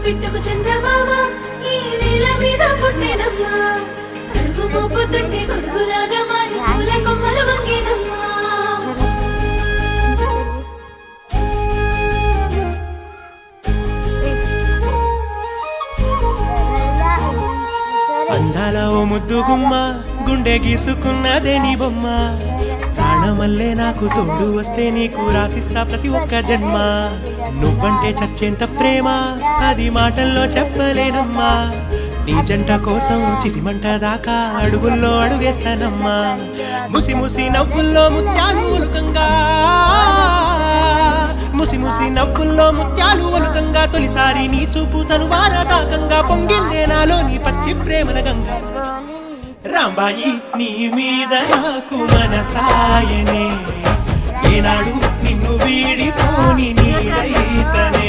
పిట్టుకు చందమామ ఈ నేల మీద పుట్టేనమ్మా అడుగు మోపుతుంటే కొడుకులాగా మారి పూల కొమ్మలు వంగేనమ్మా అందాల ఓ ముద్దు గుమ్మ గుండె గీసుకున్నదే నీ బొమ్మ ప్రాణమల్లే నాకు తోడు వస్తే నీకు రాసిస్తా ప్రతి ఒక్క జన్మ నువ్వంటే చచ్చేంత ప్రేమ అది మాటల్లో చెప్పలేనమ్మా నీ జంట కోసం చితిమంట దాకా అడుగుల్లో అడుగేస్తానమ్మా ముసి ముసి నవ్వుల్లో ముత్యాలు ఒలుకంగా ముసి ముసి నవ్వుల్లో ముత్యాలు ఒలుకంగా తొలిసారి నీ చూపు తను వారదాకంగా పొంగిందే నాలో నీ పచ్చి ప్రేమల గంగా రాంబాయి నీ మీద నాకు మనసాయనే ఏనాడు నిన్ను వీడిపోని నీడైతనే